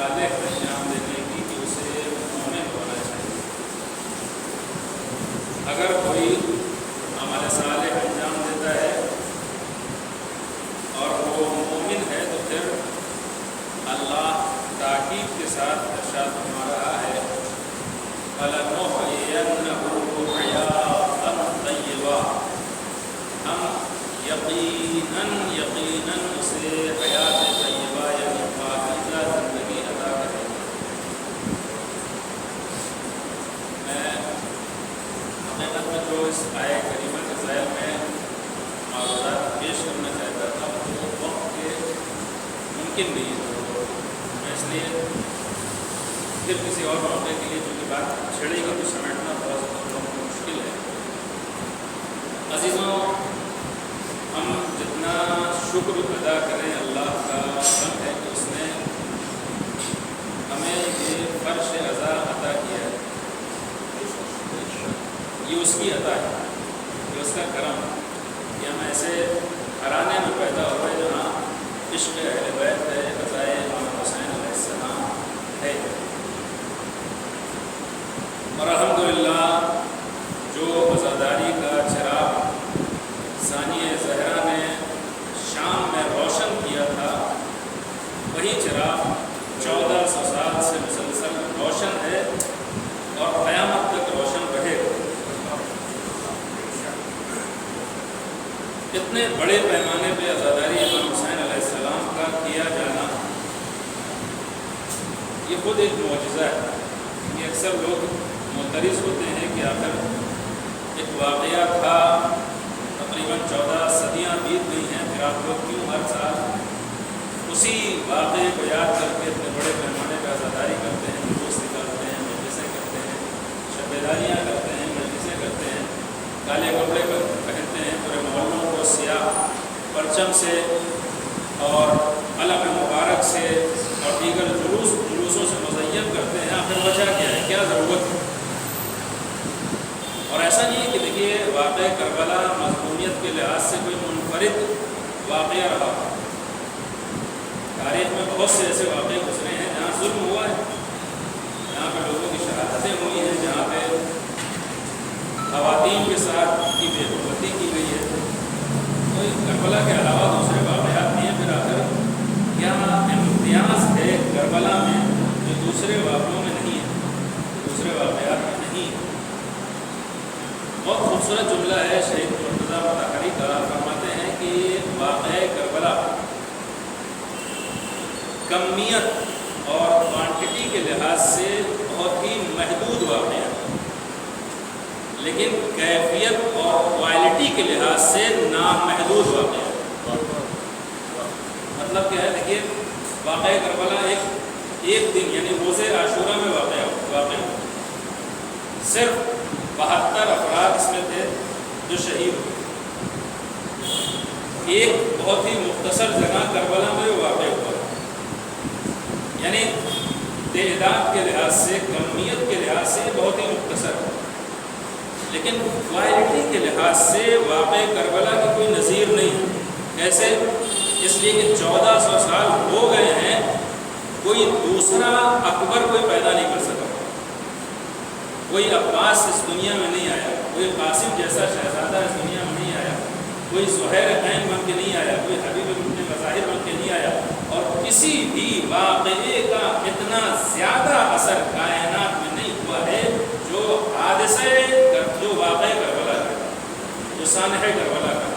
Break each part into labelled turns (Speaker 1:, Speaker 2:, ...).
Speaker 1: صالح انجام دینے کی کہ اسے مومن ہونا چاہیے۔ اگر کوئی عمل صالح انجام دیتا ہے اور وہ مومن ہے تو پھر اللہ تاکید کے ساتھ ارشاد فرما رہا ہے فَلَنُحْيِيَنَّهُ حَيَاةً طَيِّبَةً، ہم یقیناً اسے حیات طیبہ یعنی پاکیزہ زندگی عطا کریں گے۔ میں حقیقت میں جو اس آیہ کریمہ کے ذیل میں معروضات پیش کرنا چاہتا تھا وہ وقت کے ممکن نہیں ہے، تو میں اس لیے پھر کسی اور موقع کے لیے چونکہ بات چھڑے گی تو سمیٹنا تھوڑا سا مشکل ہے۔ عزیزوں، ہم جتنا شکر ادا کریں اللہ کا حمد ہے کہ اس نے ہمیں یہ فرش عطا عطا کیا ہے، یہ اس کی عطا ہے، یہ اس کا کرم کہ ہم ایسے گھرانے میں پیدا ہوئے جہاں عشق اہل بیت ہے، غزائے امام حسین علیہ السلام ہے۔ اور الحمدللہ جو عزاداری کا چراغ ثانیہ زہرا نے شام میں روشن کیا تھا وہی چراغ 1400 سال سے مسلسل روشن ہے اور قیامت تک روشن رہے گا۔ اتنے بڑے پیمانے پہ عزاداری امام حسین علیہ السلام کا کیا جانا یہ خود ایک معجزہ ہے۔ یہ اکثر لوگ معترض ہوتے ہیں کہ آخر ایک واقعہ تھا، تقریباً 14 صدیاں بیت گئی ہیں، پھر آپ لوگ کیوں ہر سال اسی واقعے کو یاد کر کے اتنے بڑے پیمانے پہ عزاداری کرتے ہیں، جلوس نکالتے ہیں، مجلسیں کرتے ہیں، شب بیداریاں کرتے ہیں، مجلسیں کرتے ہیں، کالے کپڑے پہنتے ہیں، پورے محلوں کو سیاہ پرچم سے اور علم مبارک سے اور دیگر جلوسوں سے مزین کرتے ہیں۔ آخر وجہ کیا ہے، کیا ضرورت ہے؟ اور ایسا نہیں ہے کہ دیکھیے واقعہ کربلا مضمونیت کے لحاظ سے کوئی منفرد واقعہ رہا، تاریخ میں بہت سے ایسے واقعے گزرے ہیں جہاں ظلم ہوا ہے، جہاں پہ لوگوں کی شہادتیں ہوئی ہیں، جہاں پہ خواتین کے ساتھ کی بے حرمتی کی گئی ہے۔ تو کربلا کے علاوہ دوسرے واقعات نہیں ہیں، پھر آخر کیا امتیاز ہے کربلا میں جو دوسرے واقعوں میں نہیں ہے، دوسرے واقعات میں نہیں ہے؟ بہت خوبصورت جملہ ہے شہید مرتضیٰ مطہری کا، فرماتے ہیں کہ واقعہ کربلا کمیت اور کوانٹٹی کے لحاظ سے بہت ہی محدود واقعہ ہے، لیکن کیفیت اور کوالٹی کے لحاظ سے نامحدود واقعہ ہے۔ مطلب کیا ہے، دیکھیے واقعہ کربلا ایک دن یعنی روز عاشورہ میں واقع ہوا، صرف 72 افراد اس میں تھے جو شہید ہوئے۔ ایک بہت ہی مختصر جگہ کربلا میں واقع ہوا، یعنی تعداد کے لحاظ سے، کمیت کے لحاظ سے بہت ہی مختصر ہے، لیکن کوالٹی کے لحاظ سے واقع کربلا کی کوئی نظیر نہیں ہے۔ کیسے؟ اس لیے کہ 1400 سال ہو گئے ہیں، کوئی دوسرا اکبر کوئی پیدا نہیں کر سکا، کوئی عباس اس دنیا میں نہیں آیا، کوئی قاسم جیسا شہزادہ اس دنیا میں نہیں آیا، کوئی زہیر عین بن کے نہیں آیا، کوئی حبیب ابن مظاہر بن کے نہیں آیا، اور کسی بھی واقعے کا اتنا زیادہ اثر کائنات میں نہیں ہوا ہے جو حادثے جو واقع کربلا کا، جو سانحہ کربلا کا۔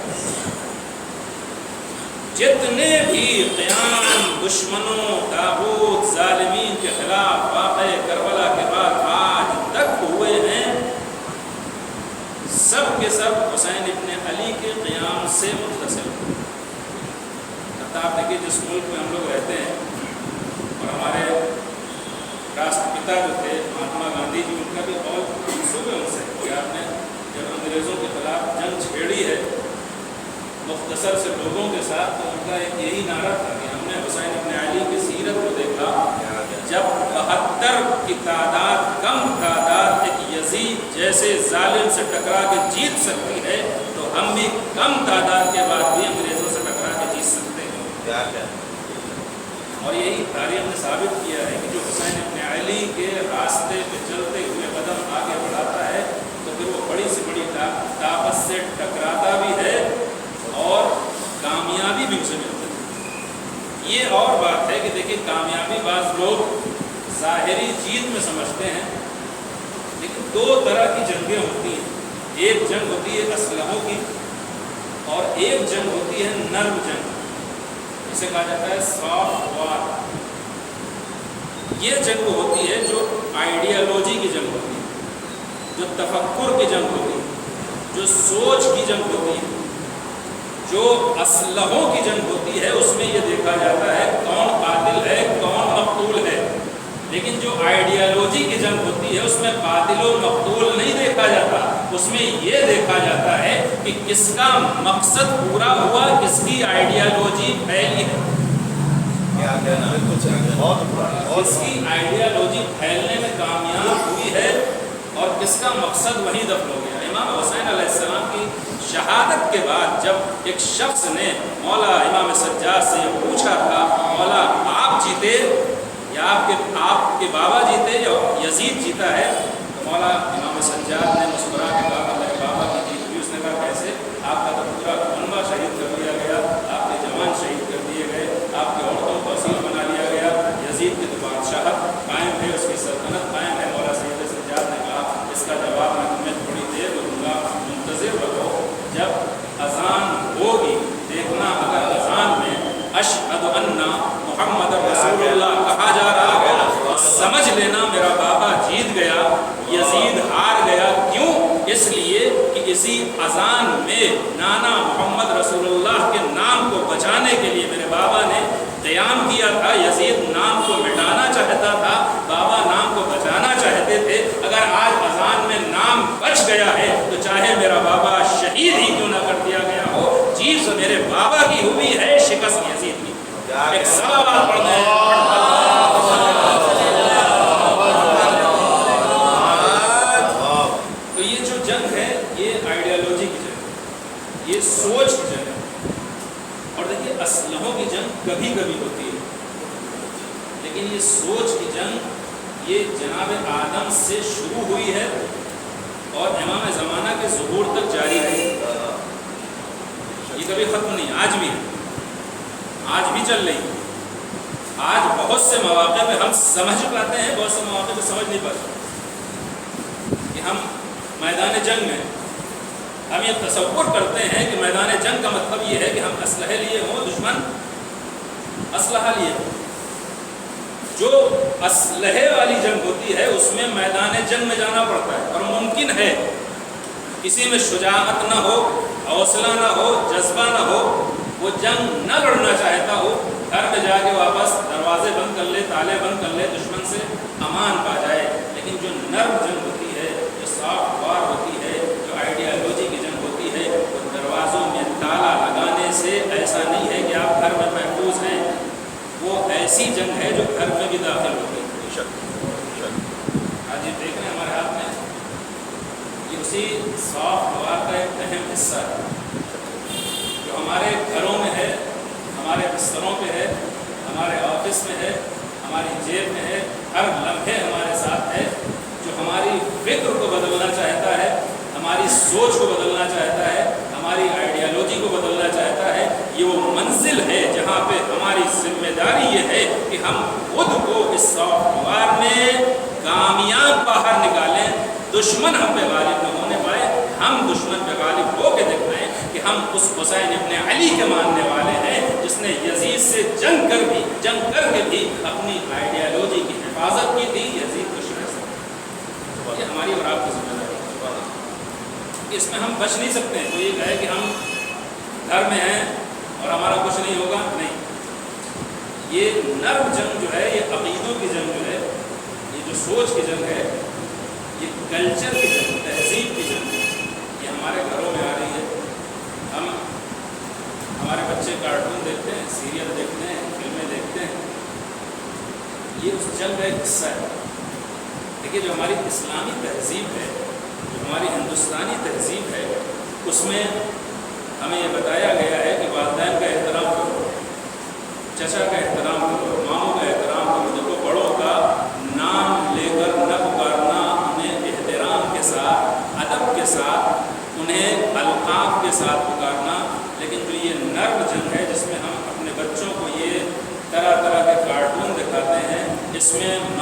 Speaker 1: جتنے بھی قیام دشمنوں، طاغوت، ظالمین کے خلاف واقع کربلا کے بعد آج تک ہوئے ہیں، سب کے سب حسین ابن علی کے قیام سے متصل۔ آپ دیکھیے جس ملک میں ہم لوگ رہتے ہیں، اور ہمارے راشٹر پتا جو تھے مہاتما گاندھی جی، ان کا بھی قول منسوب ہے ان سے کہ آپ نے جب انگریزوں کے خلاف جنگ چھیڑی ہے مختصر سے لوگوں کے ساتھ، تو ان کا ایک یہی نعرہ تھا کہ ہم نے حسین ابن علی کی سیرت کو دیکھا، جب 72 کی تعداد، کم تعداد ایک یزید جیسے ظالم سے ٹکرا کے جیت سکتی ہے، تو ہم بھی کم تعداد کے بعد بھی انگریزوں سے ٹکرا کے جیت سکتے ہیں۔ اور یہی تاریخ نے ثابت کیا ہے کہ ظاہری جیت میں سمجھتے ہیں، لیکن دو طرح کی جنگیں ہوتی ہیں۔ ایک جنگ ہوتی ہے اسلحوں کی اور ایک جنگ ہوتی ہے نرم جنگ، جسے کہا جاتا ہے سافٹ وار۔ یہ جنگ ہوتی ہے جو آئیڈیالوجی کی جنگ ہوتی ہے، جو تفکر کی جنگ ہوتی ہے، جو سوچ کی جنگ ہوتی ہے۔ جو اسلحوں کی جنگ ہوتی ہے اس میں یہ دیکھا جاتا ہے کون قاتل ہے کون مقتول ہے، لیکن جو آئیڈیالوجی کی جنگ ہوتی ہے اس میں قاتل و مقتول نہیں دیکھا جاتا، اس میں یہ دیکھا جاتا ہے کہ کس کا مقصد پورا ہوا، کس کی آئیڈیالوجی پھیلی ہے، کس کی آئیڈیالوجی پھیلنے میں کامیاب ہوئی ہے اور کس کا مقصد وہیں دفن ہو گیا۔ امام حسین علیہ السلام کی شہادت کے بعد جب ایک شخص نے مولا امام سجاد سے پوچھا تھا، مولا آپ جیتے یا آپ کے بابا جیتے یا یزید جیتا ہے، تو مولا امام سجاد نے مسکرا کے کہا میرے بابا کی جیت ہوئی۔ اس نے کہا کیسے؟ آپ کا تو پورا خانہ شہید کر دیا گیا، آپ کے جوان شہید کر دیے گئے، آپ کی عورتوں کو اسیر بنا لیا گیا، یزید کی تو بادشاہت قائم ہے، اس کی سلطنت قائم ہے۔ مولا سید سجاد نے کہا اس کا جواب میں تمہیں تھوڑی دیر دوں گا، منتظر رہو، جب اذان ہوگی دیکھنا، اگر اذان میں اشہد ان محمد رسول اللہ کہا جا رہا ہے سمجھ لینا میرا بابا جیت گیا، یزید ہار گیا۔ کیوں؟ اس لیے کہ اسی اذان میں نانا محمد رسول اللہ کے نام کو بچانے کے لیے میرے بابا نے قیام کیا تھا۔ یزید نام کو مٹانا چاہتا تھا، بابا نام کو بچانا چاہتے تھے۔ اگر آج اذان میں نام بچ گیا ہے تو چاہے میرا بابا شہید ہی کیوں نہ کر دیا گیا ہو، جیت میرے بابا کی ہوئی ہے، شکست یزید کی۔ ایک صلوات پڑھتے ہیں۔ تو یہ جو جنگ ہے یہ آئیڈیالوجی کی جنگ ہے، یہ سوچ کی جنگ ہے۔ اور دیکھیے اسلحوں کی جنگ کبھی کبھی ہوتی ہے، لیکن یہ سوچ کی جنگ یہ جناب آدم سے شروع ہوئی ہے اور امام زمانہ کے ظہور تک جاری رہی، یہ کبھی ختم نہیں، آج بھی چل رہی ہے۔ آج بہت سے مواقع پہ ہم سمجھ پاتے ہیں، بہت سے مواقع پہ سمجھ نہیں پاتے کہ ہم میدان جنگ میں ہم یہ تصور کرتے ہیں کہ میدان جنگ کا مطلب یہ ہے کہ ہم اسلحے لیے ہوں، دشمن اسلحہ لیے ہوں۔ جو اسلحے والی جنگ ہوتی ہے اس میں میدان جنگ میں جانا پڑتا ہے، اور ممکن ہے کسی میں شجاعت نہ ہو، حوصلہ نہ ہو، جذبہ نہ ہو، وہ جنگ نہ لڑنا چاہتا ہو، گھر میں جا کے واپس دروازے بند کر لے، تالے بند کر لے، دشمن سے امان پا جائے۔ لیکن جو نرم جنگ ہوتی ہے، جو سافٹ وار ہوتی ہے، جو آئیڈیالوجی کی جنگ ہوتی ہے، وہ دروازوں میں تالا لگانے سے ایسا نہیں ہے کہ آپ گھر میں محفوظ ہیں، وہ ایسی جنگ ہے جو گھر میں بھی داخل ہوتی ہے۔ آج یہ دیکھ رہے ہیں ہمارے ہاتھ میں، یہ اسی سافٹ وار کا ایک اہم حصہ ہے جو ہمارے گھروں میں ہے، ہمارے بستروں پہ ہے، ہمارے آفس میں ہے، ہماری جیب میں ہے، ہر لمحے ہمارے ساتھ ہے، جو ہماری فکر کو بدلنا چاہتا ہے، ہماری سوچ کو بدلنا چاہتا ہے، ہماری آئیڈیالوجی کو بدلنا چاہتا ہے۔ یہ وہ منزل ہے جہاں پہ ہماری ذمہ داری یہ ہے کہ ہم خود کو اس سافٹ وار میں کامیاب باہر نکالیں، دشمن ہم پہ غالب نہ ہونے پائے، ہم دشمن پہ غالب ہو کے دکھائیں کہ ہم اس حسین ابن علی کے ماننے والے ہیں جس نے یزید سے جنگ کر کے بھی اپنی آئیڈیالوجی کی حفاظت کی تھی، یزید کو شکست۔ یہ ہماری اور آپ کی ذمہ داری ہے، اس میں ہم بچ نہیں سکتے ہیں۔ تو یہ کہے کہ ہم گھر میں ہیں اور ہمارا کچھ نہیں ہوگا، نہیں۔ یہ نرم جنگ جو ہے، یہ عقیدوں کی جنگ جو ہے، یہ جو سوچ کی جنگ ہے، یہ کلچر کی جنگ، تہذیب کی جنگ ہے، یہ ہمارے گھروں میں آ رہی ہے۔ ہمارے بچے کارٹون دیکھتے ہیں، سیریل دیکھتے ہیں، فلمیں دیکھتے ہیں، یہ اس جنگ کا ایک حصہ ہے۔ دیکھیے جو ہماری اسلامی تہذیب ہے، جو ہماری ہندوستانی تہذیب ہے، اس میں ہمیں یہ بتایا گیا ہے کہ والدین کا احترام کرو، چچا کا احترام کرو، ماموں کا احترام کرو۔ دیکھو بڑوں کا نام لے کر نہ پکارنا، انہیں احترام کے ساتھ، ادب کے ساتھ، انہیں القاب کے ساتھ پکارنا۔ لیکن جو یہ نرم جنگ ہے جس میں ہم اپنے بچوں کو یہ طرح طرح کے کارٹون دکھاتے ہیں، اس میں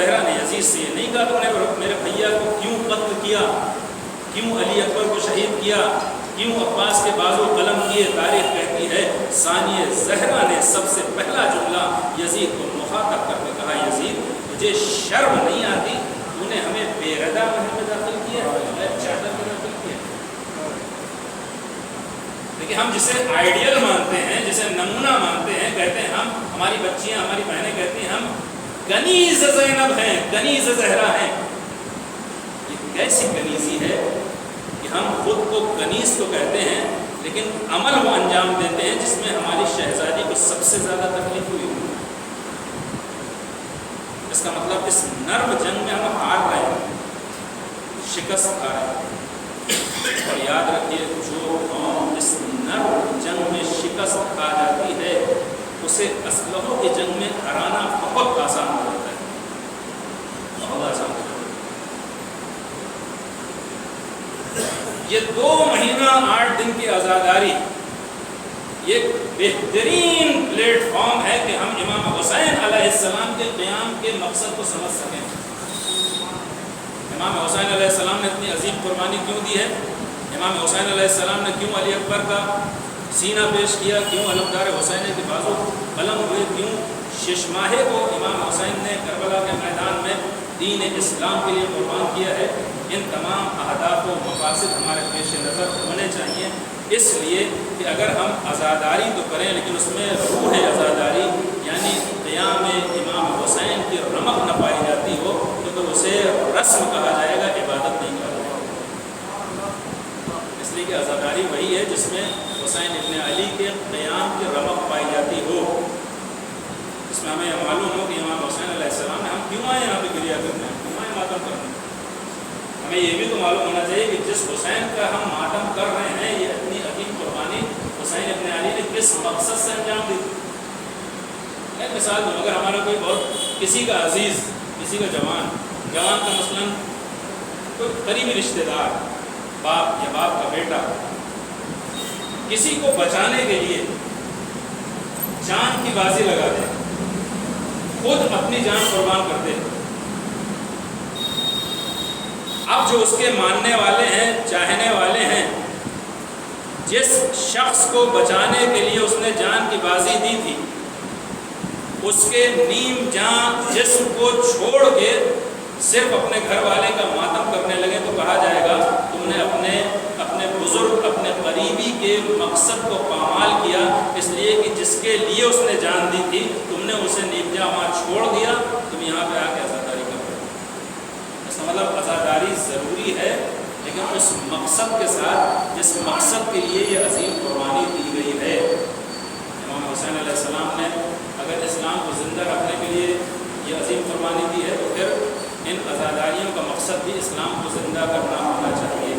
Speaker 1: زہرا نے یزید سے یہ نہیں کہا تم نے میرے بھیا کو کیوں قتل کیا، کیوں علی اکبر کو شہید کیا، کیوں عباس کے بازو قلم کیے؟ تاریخ کہتی ہے ثانیہ زہرا نے سب سے پہلا جملہ یزید کو مخاطب کر کے کہا، یزید تجھے شرم نہیں آتی؟ تو نے ہمیں بے ردا محل میں داخل کیا، چادر میں داخل کیا۔ دیکھیے ہم جسے آئیڈیل مانتے ہیں، جسے نمونہ مانتے ہیں، کہتے ہیں ہماری بچیاں ہماری بہنیں کہتی ہیں ہم کنیز زینب ہیں، کنیز زہرا ہیں۔ یہ کیسی کنیزی ہے کہ ہم خود کو کنیز تو کہتے ہیں لیکن عمل وہ انجام دیتے ہیں جس میں ہماری شہزادی کو سب سے زیادہ تکلیف ہوئی۔ اس کا مطلب اس نرم جنگ میں ہم ہار رہے ہیں، شکست کھا رہے ہیں۔ اور یاد رکھیے جو قوم اس نرم جنگ میں شکست کھا جاتی ہے اسے اسلحوں کی جنگ میں ہرانا بہت آسان ہو جاتا ہے، بہت آسان ہو جاتا ہے۔ یہ 2 مہینہ 8 دن کی آزاداری یہ بہترین پلیٹ فارم ہے کہ ہم امام حسین علیہ السلام کے قیام کے مقصد کو سمجھ سکیں۔ امام حسین علیہ السلام نے اتنی عظیم قربانی کیوں دی ہے؟ امام حسین علیہ السلام نے کیوں علی اکبر کا سینہ پیش کیا؟ کیوں علمدار حسین کے بازو قلم ہوئے؟ کیوں شش ماہے کو امام حسین نے کربلا کے میدان میں دین اسلام کے لیے قربان کیا ہے؟ ان تمام اہداف و مقاصد ہمارے پیش نظر ہونے چاہیے، اس لیے کہ اگر ہم عزاداری تو کریں لیکن اس میں روح عزاداری یعنی قیام امام حسین کی رمق نہ پائی جاتی ہو تو پھر اسے رسم کہا جائے گا، عبادت نہیں کہا جائے گا۔ اس لیے کہ عزاداری وہی ہے جس میں حسین ابن علی کے قیام کی رمق پائی جاتی ہو، اس میں ہمیں معلوم ہو کہ امام حسین علیہ السلام ہم کیوں آئے یہاں پہ گریا کرنے ہیں، کیوں آئے ماتم کرنے ہیں۔ ہمیں یہ بھی تو معلوم ہونا چاہیے کہ جس حسین کا ہم ماتم کر رہے ہیں یہ اتنی عظیم قربانی حسین ابن علی نے کس مقصد سے انجام دی۔ ایک مثال دوں، اگر ہمارا کوئی بہت کسی کا عزیز، کسی کا جوان کا مثلاً کوئی قریبی رشتہ دار، باپ یا باپ کا بیٹا کسی کو بچانے کے لیے جان کی بازی لگا دے، خود اپنی جان قربان کر دے، اب جو اس کے ماننے والے ہیں، چاہنے والے ہیں، جس شخص کو بچانے کے لیے اس نے جان کی بازی دی تھی اس کے نیم جان جسم کو چھوڑ کے صرف اپنے گھر والے کا ماتم کرنے لگے تو کہا جائے گا تم نے اپنے بزرگ، اپنے قریبی کے مقصد کو پامال کیا، اس لیے کہ جس کے لیے اس نے جان دی تھی تم نے اسے نیم جاں وہاں چھوڑ دیا، تم یہاں پہ آ کے عزاداری کر رہے ہو۔ اس کا مطلب عزاداری ضروری ہے لیکن اس مقصد کے ساتھ جس مقصد کے لیے یہ عظیم قربانی دی گئی ہے۔ امام حسین علیہ السلام نے اگر اسلام کو زندہ رکھنے کے لیے یہ عظیم قربانی دی ہے تو پھر ان عزاداریوں کا مقصد بھی اسلام کو زندہ کرنا ہونا چاہیے۔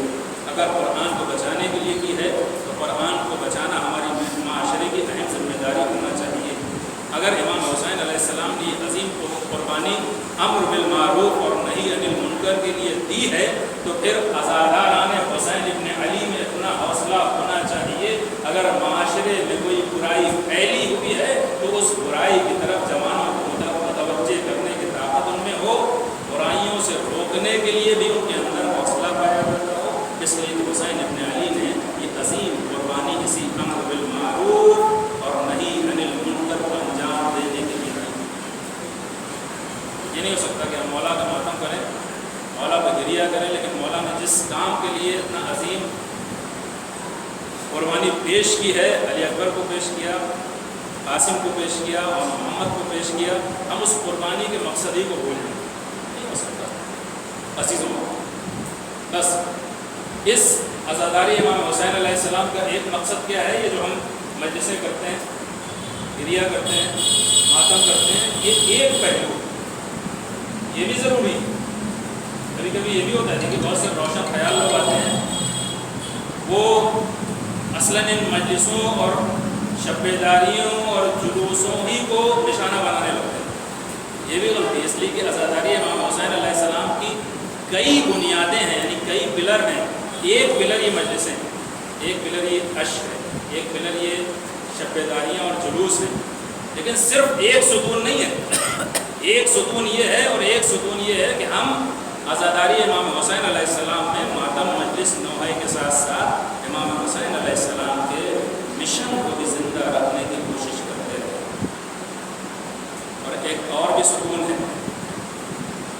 Speaker 1: اگر قرآن کو بچانے کے لیے کی ہے تو قرآن کو بچانا ہماری معاشرے کی اہم ذمہ داری ہونا چاہیے۔ اگر امام حسین علیہ السلام نے یہ عظیم قربانی امر بالمعروف اور نہی عن المنکر کے لیے دی ہے تو پھر عزاداران حسین ابن علی میں اتنا حوصلہ ہونا چاہیے اگر معاشرے میں کوئی برائی پھیلی ہوئی ہے تو اس برائی کی طرف جوانوں کو متوجہ کرنے کی طاقت ان میں ہو، برائیوں سے روکنے کے لیے بھی ان کے اندر حوصلہ پایا جاتا ہو۔ اس لیے کہ حسین ابن علی نے یہ عظیم قربانی اسی امر بالمعروف اور نہی عن المنکر کو انجام دینے کے لیے دی۔ یہ نہیں ہو سکتا کہ ہم مولا کا ماتم کریں، مولا پہ گریہ کریں، لیکن مولا نے جس کام کے لیے اتنا عظیم قربانی پیش کی ہے، علی اکبر کو پیش کیا، قاسم کو پیش کیا اور محمد کو پیش کیا، ہم اس قربانی کے مقصد ہی کو بھول جائیں، نہیں ہو سکتا۔ عزیزوں، بس اس عزاداری امام حسین علیہ السلام کا ایک مقصد کیا ہے؟ یہ جو ہم مجلسیں کرتے ہیں، گریہ کرتے ہیں، ماتم کرتے ہیں، یہ ایک پہلو، یہ بھی ضروری ہے۔ کبھی کبھی یہ بھی ہوتا ہے کہ بہت سے روشن خیال لوگ آتے ہیں، وہ اصلاً ان مجلسوں اور شب بیداریوں اور جلوسوں ہی کو نشانہ بنانے لگتے ہیں۔ یہ بھی غلطی ہے، اس لیے کہ عزاداری امام حسین علیہ السلام کی کئی بنیادیں ہیں، یعنی کئی پلر ہیں۔ ایک پلر یہ مجلسیں، ایک پلر یہ عشق ہے، ایک پلر یہ شب بیداریاں اور جلوس ہیں، لیکن صرف ایک ستون نہیں ہے۔ ایک ستون یہ ہے، اور ایک ستون یہ ہے کہ ہم عزاداری امام حسین علیہ السلام میں ماتم مجلس نوحائی کے ساتھ ساتھ امام حسین علیہ السلام کے مشن کو بھی زندہ رکھنے کی کوشش کرتے ہیں۔ اور ایک اور بھی ستون ہے،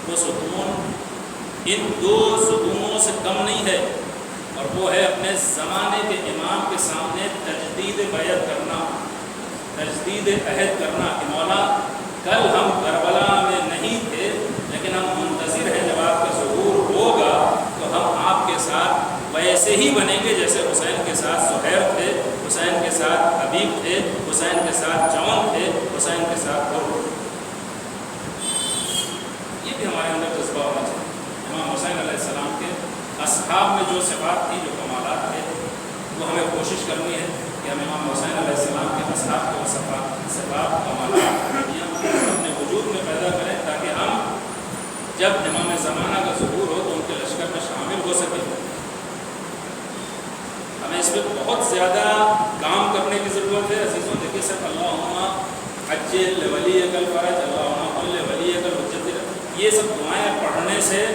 Speaker 1: وہ ستون ان دو ستونوں سے کم نہیں ہے، اور وہ ہے اپنے زمانے کے امام کے سامنے تجدید بیعت کرنا، تجدید عہد کرنا کہ مولا کل ہم کربلا میں نہیں تھے، لیکن ہم منتظر ہیں جب آپ کا ظہور ہوگا تو ہم آپ کے ساتھ ویسے ہی بنیں گے جیسے حسین کے ساتھ زہیر تھے، حسین کے ساتھ حبیب تھے، حسین کے ساتھ جون تھے، حسین کے ساتھ غرب۔ یہ بھی ہمارے اندر جذبہ ہونا چاہیے۔ امام حسین علیہ السلام کے اصحاب میں جو صفات تھی، جو کمالات تھے، وہ ہمیں کوشش کرنی ہے کہ ہم امام حسین علیہ السلام کے اصحاب کے صفات کمالات اپنے وجود میں پیدا کریں، تاکہ ہم جب امام زمانہ کا ظہور ہو تو ان کے لشکر میں شامل ہو سکیں۔ ہمیں اس میں بہت زیادہ کام کرنے کی ضرورت ہے عزیزوں۔ دیکھیے صرف اللہم عجل ولیک الفرج، اللہم کل ولیک الحجت، یہ سب دعائیں پڑھنے سے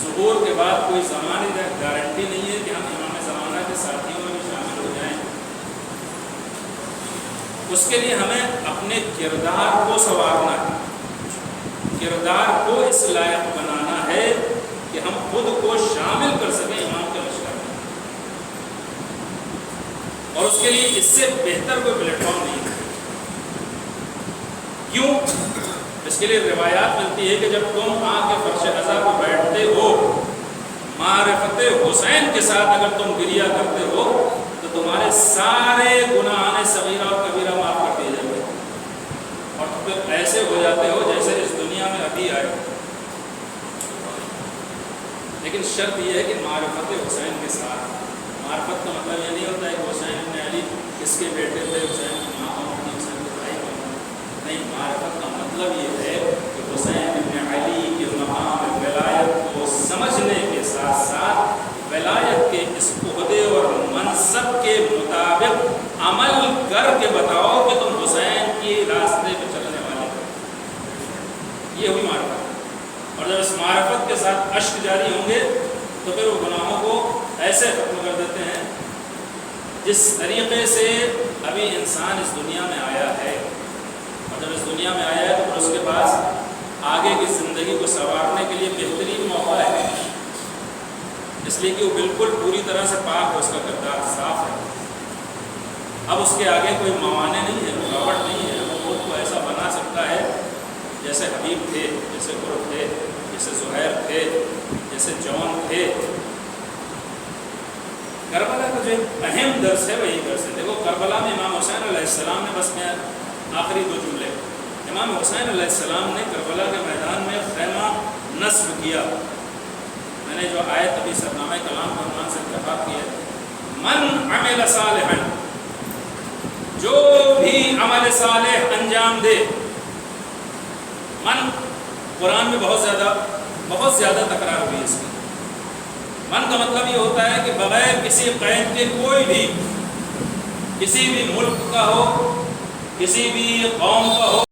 Speaker 1: ظہور کے بعد کوئی زمانے تک گارنٹی نہیں ہے کہ ہم امام زمانہ کے ساتھیوں میں بھی شامل ہو جائیں۔ اس کے لیے ہمیں اپنے کردار کو سنوارنا ہے، کردار کو اس لائق بنانا ہے کہ ہم خود کو شامل کر سکیں امام کے لشکر میں، اور اس کے لیے اس سے بہتر کوئی پلیٹ فارم نہیں ہے۔ کیوں؟ اس کے لیے روایات ملتی ہے کہ جب تم آ کے فرش عزا کو بیٹھتے ہو، معرفت حسین کے ساتھ اگر تم گریہ کرتے ہو تو تمہارے سارے گناہ صغیرہ اور کبیرہ معاف کر دیے جاتے ہیں، اور پھر ایسے ہو جاتے ہو جیسے اس دنیا میں ابھی آئے۔ لیکن شرط یہ ہے کہ معرفت حسین کے ساتھ۔ معرفت کا مطلب یہ نہیں ہوتا ہے کہ حسین ابن علی کس کے بیٹے تھے، حسین کی ماں کون تھی، حسین کے بھائی کون تھے۔ نہیں، معرفت کا مطلب یہ ہے کہ حسین ابن علی کے مقام ولایت کو سمجھنے کے ساتھ ساتھ ولایت کے اس عہدے اور منصب کے مطابق عمل کر کے بتاؤ کہ تم حسین کی راستے پہ چلنے والے ہو۔ یہ ہوئی معرفت۔ اور جب اس معرفت کے ساتھ اشک جاری ہوں گے تو پھر وہ گناہوں کو ایسے ختم کر دیتے ہیں جس طریقے سے ابھی انسان اس دنیا میں آیا ہے، اور جب اس دنیا میں آیا ہے تو پھر اس کے پاس آگے کی زندگی کو سنوارنے کے لیے بہترین موقع ہے، اس لیے کہ وہ بالکل پوری طرح سے پاک ہے، اس کا کردار صاف ہے۔ اب اس کے آگے کوئی موانع نہیں ہے، رکاوٹ نہیں ہے، وہ خود کو ایسا بنا سکتا ہے جیسے حبیب تھے، جیسے غرب تھے، جیسے زہیر تھے، جیسے جون تھے۔ کربلا کا جو ایک اہم درس ہے وہ یہی درس ہے۔ دیکھو کربلا میں امام حسین علیہ السلام نے، بس میں آخری دو جملے، امام حسین علیہ السلام نے کربلا کے میدان میں خیمہ نصب کیا۔ میں نے جو آیت ابھی سرنامہ کلام کے عنوان سے انتخاب کی ہے، من عمل صالحا، جو بھی عمل صالح انجام دے۔ من قرآن میں بہت زیادہ تکرار ہوئی اس کی۔ من کا مطلب یہ ہوتا ہے کہ بغیر کسی قید کے کوئی بھی کسی بھی ملک کا ہو، کسی بھی قوم کا ہو،